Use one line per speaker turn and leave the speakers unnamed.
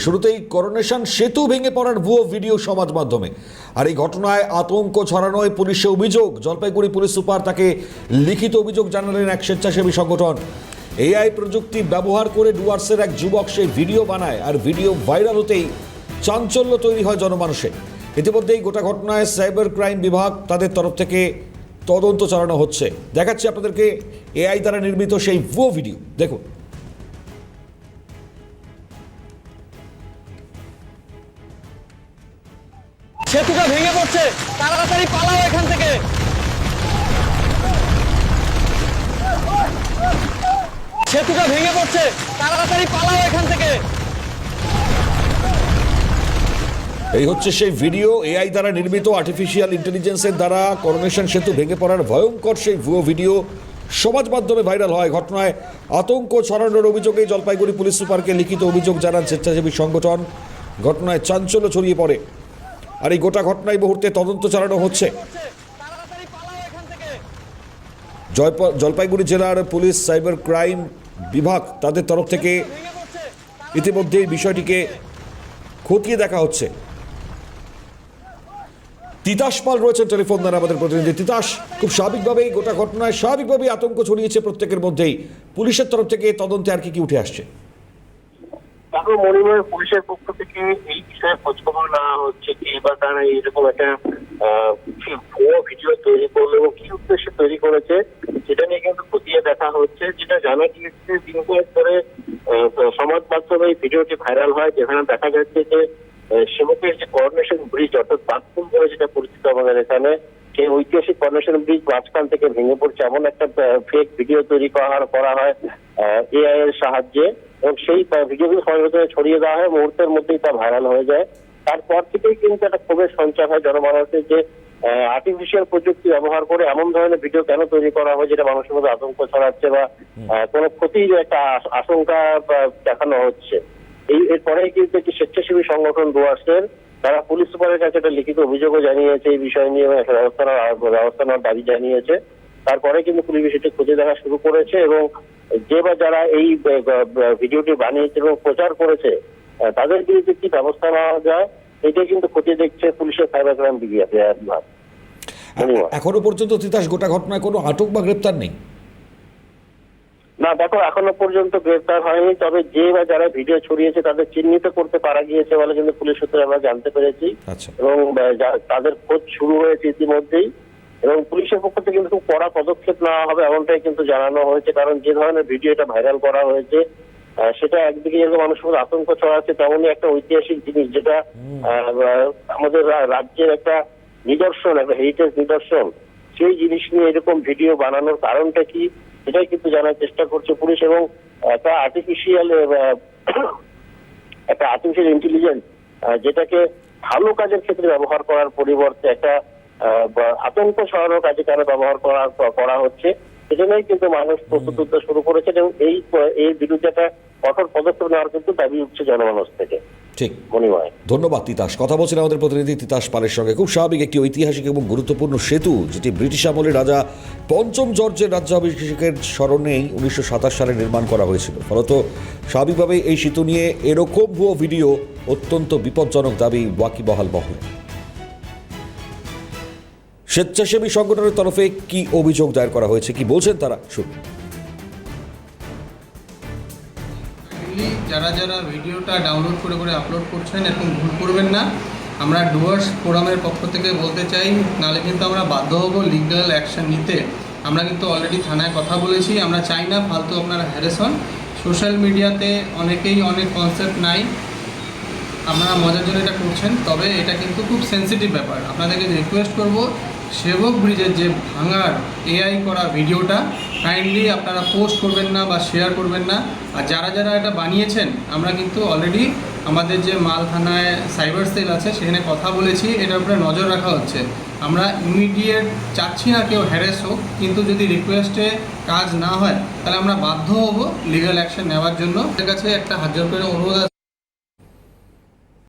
শুরুতেই করোনেশন সেতু ভেঙে পড়ার ভুয়ো ভিডিও সমাজ মাধ্যমে। আর এই ঘটনায় আতঙ্ক ছড়ানোয় পুলিশে অভিযোগ। জলপাইগুড়ি পুলিশ সুপার তাকে লিখিত অভিযোগ জানালেন এক স্বেচ্ছাসেবী সংগঠন। এআই প্রযুক্তি ব্যবহার করে ডুয়ার্সের এক যুবক সেই ভিডিও বানায়, আর ভিডিও ভাইরাল হতেই চাঞ্চল্য তৈরি হয় জনমানুষে। ইতিমধ্যেই গোটা ঘটনায় সাইবার ক্রাইম বিভাগ তাদের তরফ থেকে তদন্ত চালানো হচ্ছে। দেখাচ্ছি আপনাদেরকে এআই দ্বারা নির্মিত সেই ভুয়ো ভিডিও, দেখুন।
সেতুটা ভেঙে পড়ছে, তাড়াতাড়ি পালাও এখান থেকে। সেতুটা ভেঙে পড়ছে, তাড়াতাড়ি পালাও এখান থেকে।
এই হচ্ছে সেই ভিডিও, এআই দ্বারা নির্মিত, আর্টিফিশিয়াল ইন্টেলিজেন্সের দ্বারা করোনেশন সেতু ভেঙে পড়ার ভয়ঙ্কর সেই ভুয়ো ভিডিও সমাজ মাধ্যমে ভাইরাল হয়। ঘটনায় আতঙ্ক ছড়ানোর অভিযোগে জলপাইগুড়ি পুলিশ সুপারকে লিখিত অভিযোগ জানান স্বেচ্ছাসেবী সংগঠন। ঘটনায় চাঞ্চল্য ছড়িয়ে পড়ে, আর এই গোটা ঘটনায় মুহূর্তে তদন্ত চালানো হচ্ছে। জলপাইগুড়ি জেলার পুলিশ সাইবার ক্রাইম বিভাগ তাদের তরফ থেকে ইতিমধ্যেই বিষয়টিকে খতিয়ে দেখা হচ্ছে। তিতাস পাল রয়েছেন টেলিফোন দ্বারা আমাদের প্রতিনিধি। তিতাস, খুব স্বাভাবিকভাবেই গোটা ঘটনায় স্বাভাবিকভাবেই আতঙ্ক ছড়িয়েছে প্রত্যেকের মধ্যেই। পুলিশের তরফ থেকে তদন্তে আর কি উঠে আসছে?
তারপর মনিময় পুলিশের পক্ষ থেকে এই বিষয়ে খোঁজখবর নেওয়া হচ্ছে কি বা তারা এইরকম একটা ভুয়ো ভিডিও তৈরি করলো এবং কি উদ্দেশ্যে তৈরি করেছে সেটা নিয়ে কিন্তু খতিয়ে দেখা হচ্ছে। যেটা জানা গিয়েছে, দিন কয়েক ধরে সমাজ মাধ্যমে এই ভিডিওটি ভাইরাল হয়, যেখানে দেখা যাচ্ছে যে সেবকের যে করোনেশন ব্রিজ, অর্থাৎ বাথরুম বলে যেটা পরিচিত আমাদের এখানে, সেই ঐতিহাসিক করোনেশন ব্রিজ মাঝখান থেকে ভেঙে পড়ছে এমন একটা ফেক ভিডিও তৈরি করা হয় এআই এর সাহায্যে, এবং সেই ভিডিওগুলো সমাজে ছড়িয়ে দেওয়া হয়। মুহূর্তের মধ্যেই তা ভাইরাল হয়ে যায়। তারপর থেকেই কিন্তু একটা ক্ষোভের সঞ্চার হয় জনমানুষের, যে আর্টিফিশিয়াল প্রযুক্তি ব্যবহার করে এমন ধরনের ভিডিও কেন তৈরি করা হয় যেটা মানুষের মধ্যে আতঙ্ক ছড়াচ্ছে বা কোনো ক্ষতির একটা আশঙ্কা দেখানো হচ্ছে। এরপরেই কিন্তু একটি স্বেচ্ছাসেবী সংগঠন ডুয়ার্সের, তারা পুলিশ সুপারের কাছে একটা লিখিত অভিযোগও জানিয়েছে এই বিষয় নিয়ে, ব্যবস্থা নেওয়ার দাবি জানিয়েছে। তারপরে কিন্তু পুলিশ বিষয়টি খুঁজে দেখা শুরু করেছে এবং যে বা যারা এই ভিডিওটি বানিয়েছে এবং প্রচার করেছে তাদের বিরুদ্ধে কি ব্যবস্থা নেওয়া যায় এটা কিন্তু খতিয়ে দেখছে পুলিশের সাইবার ক্রাইম বিভাগ।
এখনো পর্যন্ত তিতাস গোটা ঘটনায় কোনো আটক বা গ্রেপ্তার নেই?
না, দেখো, এখনো পর্যন্ত গ্রেফতার হয়নি, তবে যে বা যারা ভিডিও ছড়িয়েছে তাদের চিহ্নিত করতে পারা গিয়েছে বলে কিন্তু পুলিশ সূত্রে আমরা জানতে পেরেছি। এবং তাদের খোঁজ শুরু হয়েছে ইতিমধ্যেই, এবং পুলিশের পক্ষ থেকে কিন্তু খুব কড়া পদক্ষেপ নেওয়া হবে এমনটাই কিন্তু জানানো হয়েছে। কারণ যে ধরনের ভিডিও এটা ভাইরাল করা হয়েছে সেটা একদিকে যেরকম মানুষের মধ্যে আতঙ্ক ছড়াচ্ছে, তেমনই একটা ঐতিহাসিক জিনিস যেটা আমাদের রাজ্যের একটা নিদর্শন, একটা হেরিটেজ নিদর্শন, সেই জিনিস নিয়ে এরকম ভিডিও বানানোর কারণটা কি এটাই কিন্তু জানার চেষ্টা করছে পুলিশ। এবং একটা আর্টিফিশিয়াল ইন্টেলিজেন্স যেটাকে ভালো কাজের ক্ষেত্রে ব্যবহার করার পরিবর্তে একটা আতঙ্ক ছড়ানোর কাজে কেন ব্যবহার করা হচ্ছে সেজন্যই কিন্তু মানুষ প্রস্তুত হতে শুরু করেছে, এবং এই বিরুদ্ধে একটা কঠোর পদক্ষেপ নেওয়ার কিন্তু দাবি উঠছে জনমানুষ থেকে।
ঠিক,
মনিময়।
ধন্যবাদ তিতাস। কথা বলছিলেন আমাদের প্রতিনিধি তিতাস পালের সঙ্গে। খুব স্বাভাবিক, একটি ঐতিহাসিক এবং গুরুত্বপূর্ণ সেতু যেটি ব্রিটিশ আমলে রাজা পঞ্চম জর্জের রাজ্যাভিষেকের স্মরণেই 1927 সালে নির্মাণ করা হয়েছিল। ফলত স্বাভাবিকভাবেই এই সেতু নিয়ে এরকম ভুয়ো ভিডিও অত্যন্ত বিপজ্জনক দাবি ওয়াকিবহাল মহল। স্বেচ্ছাসেবী সংগঠনের তরফে কি অভিযোগ দায়ের করা হয়েছে, কি বলছেন তারা, শুনুন।
যারা যারা ভিডিওটা ডাউনলোড করে আপলোড করছেন এরকম ভুল করবেন না। আমরা ডুয়ার্স ফোরামের পক্ষ থেকে বলতে চাই, নাহলে কিন্তু আমরা বাধ্য হব লিগ্যাল অ্যাকশন নিতে। আমরা কিন্তু অলরেডি থানায় কথা বলেছি। আমরা চাই না ফালতু আপনারা হ্যারেস হন। সোশ্যাল মিডিয়াতে অনেকেই অনেক কনসেপ্ট নাই, আপনারা মজার জন্য এটা করছেন, তবে এটা কিন্তু খুব সেন্সিটিভ ব্যাপার। আপনাদেরকে রিকোয়েস্ট করব, সেবক ব্রিজের যে ভাঙার এআই করা ভিডিওটা কাইন্ডলি আপনারা পোস্ট করবেন না বা শেয়ার করবেন না। আর যারা যারা এটা বানিয়েছেন, আমরা কিন্তু অলরেডি আমাদের যে মাল থানায় সাইবার সেল আছে সেখানে কথা বলেছি, এটার উপরে নজর রাখা হচ্ছে। আমরা ইমিডিয়েট চাচ্ছি না কেউ হ্যারেস হোক, কিন্তু যদি রিকোয়েস্টে কাজ না হয় তাহলে আমরা বাধ্য হব লিগ্যাল অ্যাকশন নেওয়ার জন্য। এর কাছে একটা হাত জোর করে অনুরোধ